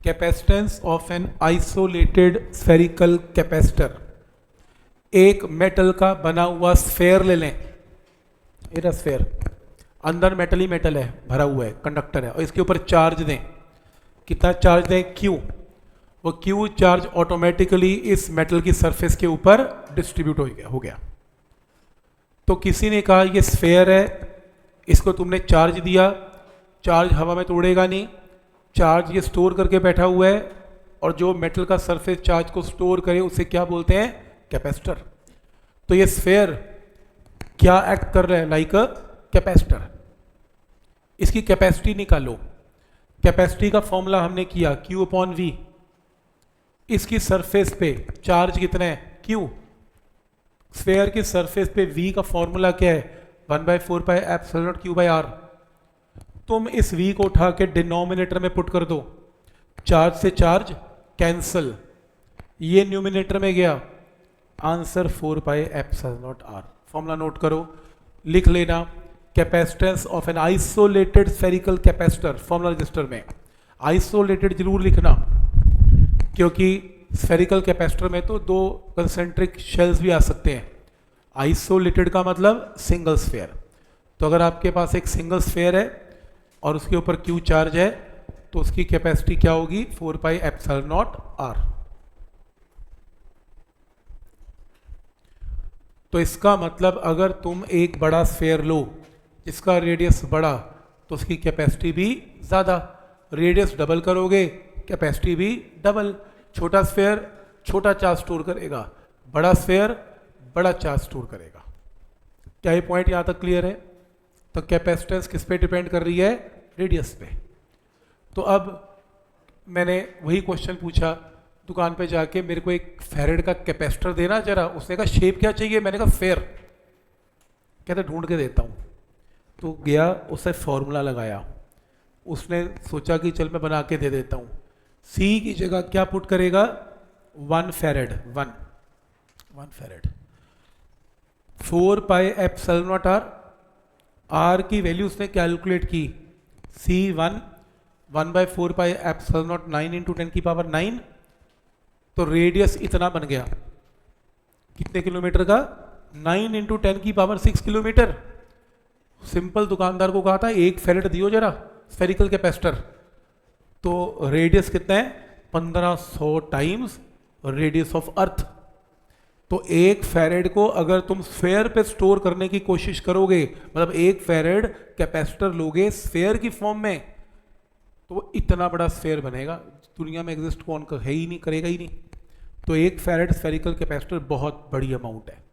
Capacitance of an isolated spherical capacitor. एक metal का बना हुआ स्फेयर ले लें, ये स्फेयर, अंदर मेटल ही मेटल है, भरा हुआ है, कंडक्टर है, और इसके ऊपर चार्ज दें। कितना चार्ज दें? क्यू। वो क्यू चार्ज ऑटोमेटिकली इस मेटल की सरफेस के ऊपर डिस्ट्रीब्यूट हो गया। तो किसी ने कहा ये स्फेयर है, इसको तुमने चार्ज दिया, चार्ज हवा में तो उड़ेगा नहीं, चार्ज ये स्टोर करके बैठा हुआ है, और जो मेटल का सरफेस चार्ज को स्टोर करे उसे क्या बोलते हैं? कैपेसिटर। तो ये स्फेयर क्या एक्ट कर रहा है? Like a capacitor. इसकी कैपेसिटी निकालो। कैपेसिटी का फॉर्मूला हमने किया Q अपॉन V। इसकी सरफेस पे चार्ज कितना है? Q। स्फेयर की सरफेस पे V का फॉर्मूला क्या है? 1/4 pi epsilon not Q by R। तुम इस V को उठा के डिनोमिनेटर में पुट कर दो, चार्ज से चार्ज कैंसल, ये न्यूमिनेटर में गया, answer 4 pi epsilon not R। Formula note करो, लिख लेना। Capacitance of an isolated spherical capacitor, formula register में आइसोलेटेड जरूर लिखना, क्योंकि स्फेरिकल कैपेसिटर में तो दो कंसेंट्रिक शेल्स भी आ सकते हैं। आइसोलेटेड का मतलब सिंगल स्फेयर। तो अगर आपके पास एक सिंगल स्फेयर है और उसके ऊपर क्यू चार्ज है, तो उसकी कैपेसिटी क्या होगी? 4 पाई एप्सिलॉन नॉट R। तो इसका मतलब अगर तुम एक बड़ा स्फेयर लो जिसका रेडियस बड़ा, तो उसकी कैपेसिटी भी ज़्यादा। रेडियस डबल करोगे, कैपेसिटी भी डबल। छोटा स्फेयर छोटा चार्ज स्टोर करेगा, बड़ा स्फेयर बड़ा चार्ज स्टोर करेगा। क्या ये पॉइंट यहाँ तक क्लियर है? तो कैपेसिटेंस किस पे डिपेंड कर रही है? रेडियस पे। तो अब मैंने वही क्वेश्चन पूछा दुकान पे जाके, मेरे को एक फेरेड का कैपेसिटर देना जरा। उसने कहा शेप क्या चाहिए? मैंने कहा फेयर। कहते ढूंढ के देता हूँ। तो गया, उससे फॉर्मूला लगाया, उसने सोचा कि चल मैं बना के दे देता हूँ। सी की जगह क्या पुट करेगा? 1 फेरेड। 1 फेरेड 4 pi epsilon not R। R की वैल्यू उसने कैलकुलेट की, C1 1/4 pi epsilon not 9 into 10 की पावर 9। तो रेडियस इतना बन गया, कितने किलोमीटर का? 9 इंटू 10 की पावर 6 किलोमीटर। सिंपल दुकानदार को कहा था एक फेरेड दियो जरा स्फेरिकल कैपेसिटर। तो रेडियस कितना है? 1500 टाइम्स रेडियस ऑफ अर्थ। तो एक फेरेड को अगर तुम स्फेयर पे स्टोर करने की कोशिश करोगे, मतलब एक फेरेड कैपेसिटर लोगे स्फेयर की फॉर्म में, तो इतना बड़ा स्फेयर बनेगा, दुनिया में एग्जिस्ट कौन कर है ही नहीं, करेगा ही नहीं। तो एक फेरेड स्फेरिकल कैपेसिटर बहुत बड़ी अमाउंट है।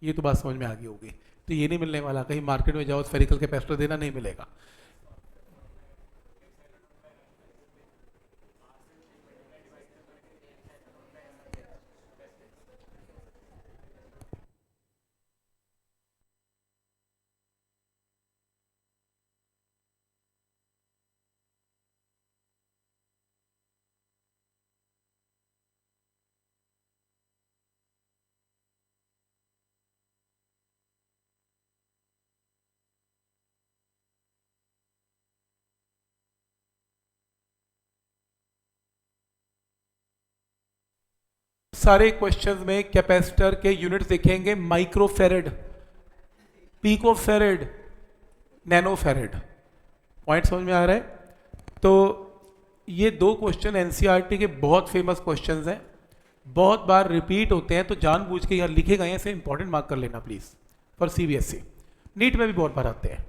ये तो बात समझ में आ गई होगी। तो ये नहीं मिलने वाला, कहीं मार्केट में जाओ स्फेरिकल कैपेसिटर देना नहीं मिलेगा। सारे क्वेश्चंस में कैपेसिटर के यूनिट्स देखेंगे, माइक्रोफेरेड, पिकोफेरेड, नैनोफेरेड। पॉइंट समझ में आ रहा है? तो ये दो क्वेश्चन एनसीईआरटी के बहुत फेमस क्वेश्चंस हैं, बहुत बार रिपीट होते हैं, तो जानबूझ के यहाँ लिखे गए हैं, इसे इंपॉर्टेंट मार्क कर लेना प्लीज, फॉर सीबीएसई। नीट में भी बहुत बार आते हैं।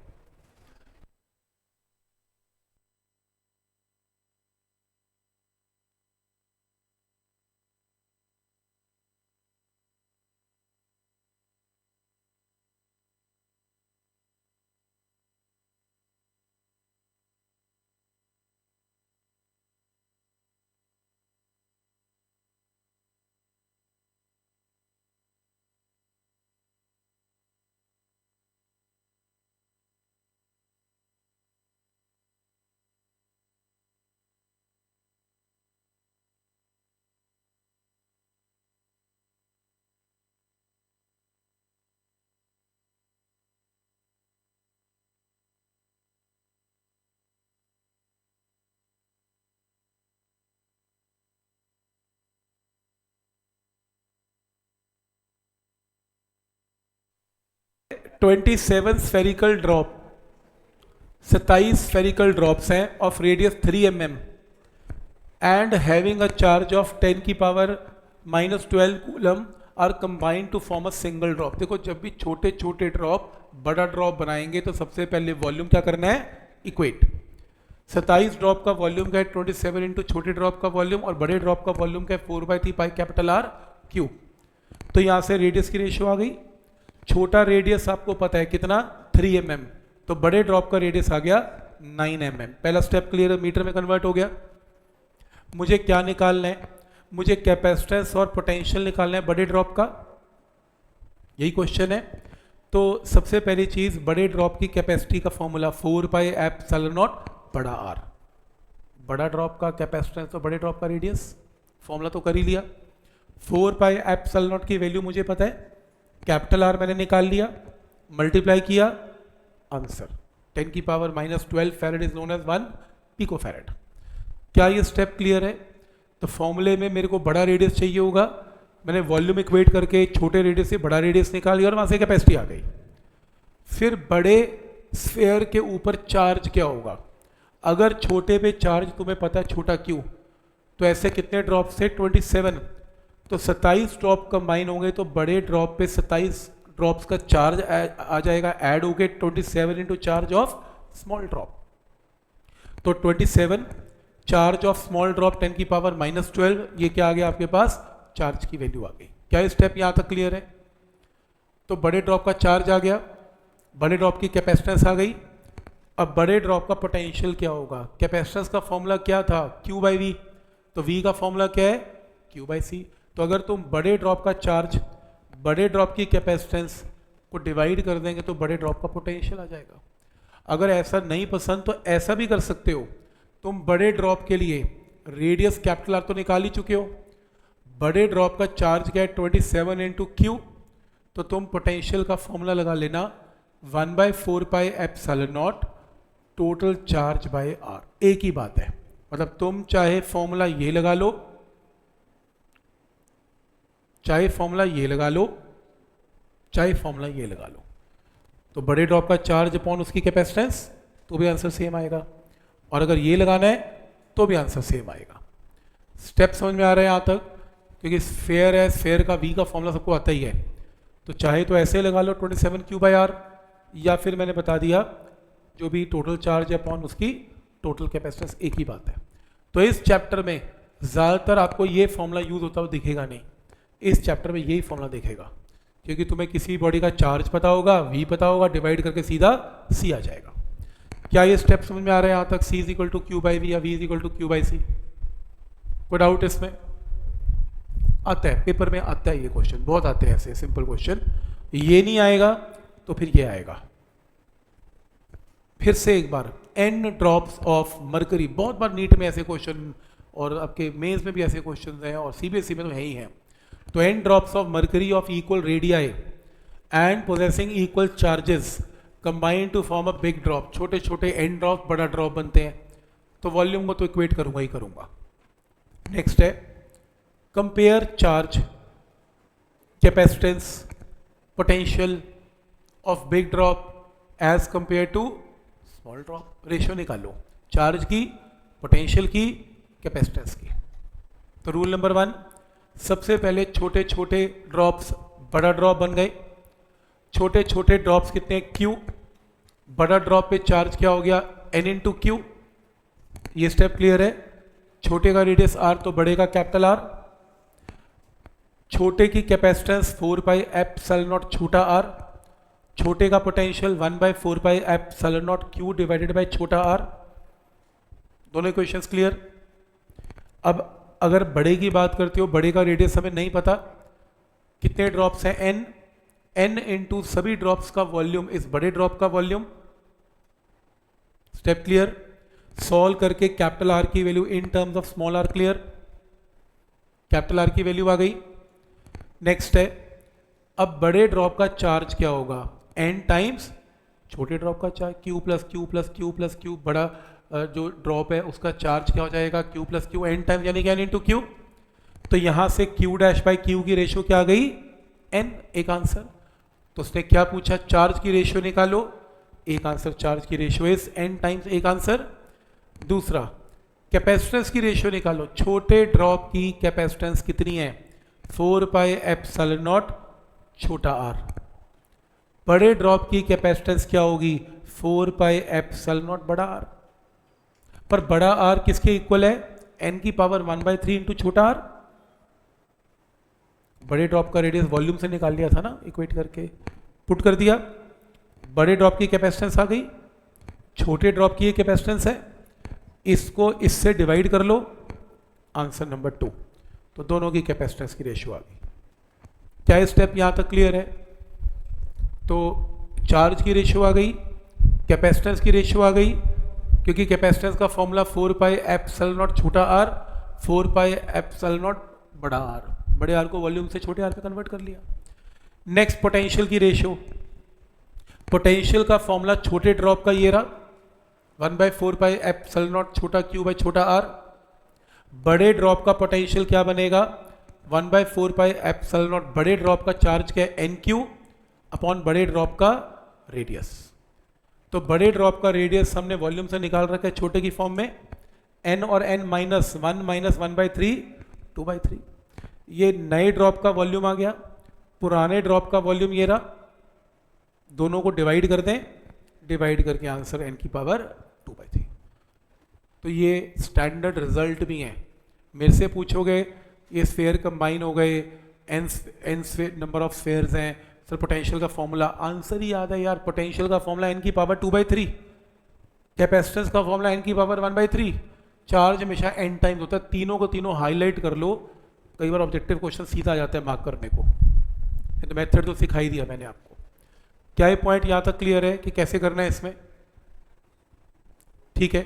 27 स्फेरिकल ड्रॉप, 27 स्फेरिकल ड्रॉप्स हैं of radius 3 mm and having a charge of 10 की power -12 coulomb are combined to form a single drop. देखो जब भी छोटे छोटे ड्रॉप बड़ा ड्रॉप बनाएंगे तो सबसे पहले वॉल्यूम क्या करना है, इक्वेट। 27 ड्रॉप का वॉल्यूम क्या है, 27 इंटू छोटे ड्रॉप का वॉल्यूम, और बड़े ड्रॉप का वॉल्यूम क्या है, 4/3 पाई कैपिटल आर क्यू। तो यहां से रेडियस की रेशियो आ गई। छोटा रेडियस आपको पता है कितना, 3 mm, तो बड़े ड्रॉप का रेडियस आ गया 9 mm। पहला स्टेप क्लियर है, मीटर में कन्वर्ट हो गया। मुझे क्या निकालना है, मुझे कैपेसिटेंस और पोटेंशियल निकालना है बड़े ड्रॉप का, यही क्वेश्चन है। तो सबसे पहली चीज, बड़े ड्रॉप की कैपेसिटी का फॉर्मूला 4πε0 बड़ा आर। बड़ा ड्रॉप का कैपेसिटेंस और बड़े ड्रॉप का रेडियस, फॉर्मूला तो कर ही लिया। 4πε0 की वैल्यू मुझे पता है, कैपिटल आर मैंने निकाल लिया, मल्टीप्लाई किया, आंसर 10 की power -12 farad is known as 1 pico farad. क्या ये स्टेप क्लियर है? तो फॉर्मूले में मेरे को बड़ा रेडियस चाहिए होगा, मैंने वॉल्यूम इक्वेट करके छोटे रेडियस से बड़ा रेडियस निकाल लिया और वहां से कैपेसिटी आ गई। फिर बड़े स्फेयर के ऊपर चार्ज क्या होगा, अगर छोटे पे चार्ज तुम्हें पता है छोटा क्यू, तो ऐसे कितने ड्रॉप से 27, तो 27 ड्रॉप कंबाइन होंगे तो बड़े ड्रॉप पे 27 ड्रॉप्स का चार्ज आ जाएगा, ऐड हो गए 27 into charge of small drop. तो 27 चार्ज ऑफ स्मॉल ड्रॉप 10 की पावर -12, ये क्या आ गया आपके पास, चार्ज की वैल्यू आ गई। क्या ये स्टेप यहां तक क्लियर है? तो बड़े ड्रॉप का चार्ज आ गया, बड़े ड्रॉप की कैपेसिटेंस आ गई। अब बड़े ड्रॉप का पोटेंशियल क्या होगा, कैपेसिटेंस का फॉर्मूला क्या था, Q/V, तो V का फॉर्मूला क्या है, Q/C। तो अगर तुम बड़े ड्रॉप का चार्ज बड़े ड्रॉप की कैपेसिटेंस को डिवाइड कर देंगे तो बड़े ड्रॉप का पोटेंशियल आ जाएगा। अगर ऐसा नहीं पसंद तो ऐसा भी कर सकते हो, तुम बड़े ड्रॉप के लिए रेडियस कैपिटल आर तो निकाल ही चुके हो, बड़े ड्रॉप का चार्ज क्या है 27 इंटू क्यू, तो तुम पोटेंशियल का फॉर्मूला लगा लेना 1/4πε0 टोटल चार्ज बाय आर। एक ही बात है, मतलब तुम चाहे फॉर्मूला ये लगा लो, चाहे फॉर्मूला ये लगा लो, चाहे फॉर्मूला ये लगा लो, तो बड़े ड्रॉप का चार्ज अपॉन उसकी कैपेसिटेंस, तो भी आंसर सेम आएगा। और अगर ये लगाना है तो भी आंसर सेम आएगा। स्टेप समझ में आ रहा है यहाँ तक? क्योंकि स्फेयर है, स्फेयर का V का फॉर्मूला सबको आता ही है, तो चाहे तो ऐसे लगा लो 27Q/R, या फिर मैंने बता दिया जो भी टोटल चार्ज है अपॉन उसकी टोटल कैपेसिटेंस, एक ही बात है। तो इस चैप्टर में ज़्यादातर आपको ये फॉर्मूला यूज होता हुआ दिखेगा नहीं, इस चैप्टर में यही फॉर्मूला दिखेगा, क्योंकि तुम्हें किसी बॉडी का चार्ज पता होगा, V पता होगा, डिवाइड करके सीधा C आ जाएगा। क्या ये स्टेप समझ में आ रहा है यहाँ तक, C = Q/V या V = Q/C? कोई डाउट इसमें? आता है, पेपर में आता है ये क्वेश्चन, बहुत आते हैं ऐसे सिंपल क्वेश्चन। ये नहीं आएगा तो फिर ये आएगा। फिर से एक बार, n ड्रॉप्स ऑफ मरकरी, बहुत बार नीट में ऐसे क्वेश्चन और आपके मेंस में भी ऐसे क्वेश्चन हैं और CBSE में तो है ही हैं। तो n drops of mercury of equal radii and possessing equal charges combine to form a big drop. छोटे छोटे n ड्रॉप बड़ा ड्रॉप बनते हैं, तो वॉल्यूम को तो इक्वेट करूंगा ही करूंगा। नेक्स्ट है compare charge, capacitance, potential of big drop as compare to small drop. Ratio निकालो चार्ज की, पोटेंशियल की, कैपेसिटेंस की। तो रूल नंबर 1, सबसे पहले छोटे छोटे ड्रॉप्स बड़ा ड्रॉप बन गए। छोटे छोटे ड्रॉप्स कितने, Q, बड़ा ड्रॉप पे चार्ज क्या हो गया, N इंटू क्यू। ये स्टेप क्लियर है। छोटे का रेडियस R तो बड़े का कैपिटल R। छोटे की कैपेसिटेंस 4πε0 छोटा r, छोटे का पोटेंशियल 1/4πε0 Q डिवाइडेड बाय छोटा r। दोनों इक्वेशंस क्लियर। अब अगर बड़े की बात करते हो, बड़े का रेडियस हमें नहीं पता, कितने ड्रॉप्स हैं, n इंटू सभी ड्रॉप्स का वॉल्यूम इस बड़े ड्रॉप का वॉल्यूम। Step clear. सॉल्व करके कैपिटल R की value in terms of small r clear, capital R की वैल्यू आ गई। नेक्स्ट है, अब बड़े ड्रॉप का चार्ज क्या होगा, n टाइम्स छोटे ड्रॉप का charge, Q plus Q plus Q plus Q। बड़ा जो ड्रॉप है उसका चार्ज क्या हो जाएगा, Q plus Q, n times यानी कि n इंटू Q। तो यहां से Q डैश बाई Q की रेशियो क्या आ गई, n, एक आंसर। तो उसने क्या पूछा, चार्ज की रेशियो निकालो, एक आंसर चार्ज की रेशियो इज n टाइम्स एक आंसर। दूसरा कैपेसिटेंस की रेशियो निकालो, छोटे ड्रॉप की कैपेसिटेंस कितनी है, 4 पाई एप्सिलॉन नॉट छोटा r। बड़े ड्रॉप की कैपेसिटेंस क्या होगी, 4 पाई एप्सिलॉन नॉट बड़ा r। पर बड़ा r किसके इक्वल है, n की पावर 1/3 इंटू छोटा r। बड़े ड्रॉप का रेडियस वॉल्यूम से निकाल लिया था ना, इक्वेट करके पुट कर दिया। बड़े ड्रॉप की कैपेसिटेंस आ गई, छोटे ड्रॉप की ये कैपेसिटेंस है, इसको इससे डिवाइड कर लो, आंसर नंबर 2। तो दोनों की कैपेसिटेंस की रेशियो आ गई। क्या स्टेप यहां तक क्लियर है? तो चार्ज की रेशियो आ गई, कैपेसिटेंस की रेशियो आ गई, क्योंकि कैपेसिटेंस का फॉर्मूला 4 पाई एप्सिलॉन नॉट छोटा r, 4 पाई एप्सिलॉन नॉट बड़ा r। बड़े r को वॉल्यूम से छोटे r पे कन्वर्ट कर लिया। नेक्स्ट पोटेंशियल की रेशियो, पोटेंशियल का फॉर्मूला छोटे ड्रॉप का ये रहा, 1/4 पाई एप्सिलॉन नॉट छोटा q बाई छोटा r। बड़े ड्रॉप का पोटेंशियल क्या बनेगा, 1/4 पाई एप्सिलॉन नॉट बड़े ड्रॉप का चार्ज क्या है, NQ अपॉन बड़े ड्रॉप का रेडियस। तो बड़े ड्रॉप का रेडियस हमने वॉल्यूम से निकाल रखा है छोटे की फॉर्म में, n और n माइनस 1/3 2/3। ये नए ड्रॉप का वॉल्यूम आ गया, पुराने ड्रॉप का वॉल्यूम ये रहा, दोनों को डिवाइड कर दें, डिवाइड करके आंसर n की पावर 2/3। तो ये स्टैंडर्ड रिजल्ट भी हैं। मेरे से पूछोगे ये स्फेयर कंबाइन हो गए, n नंबर ऑफ स्फेयर्स हैं सर, पोटेंशियल का फॉर्मूला, आंसर ही याद है यार, पोटेंशियल का फॉर्मूला n की पावर 2/3, कैपेसिटेंस का फॉर्मूला n की पावर 1/3, चार्ज हमेशा n टाइम्स होता है। तीनों को तीनों हाईलाइट कर लो, कई बार ऑब्जेक्टिव क्वेश्चन सीधा आ जाता है मार्क करने को। तो मेथड तो सिखाई दिया मैंने आपको। क्या ये पॉइंट यहाँ तक क्लियर है कि कैसे करना है इसमें? ठीक है।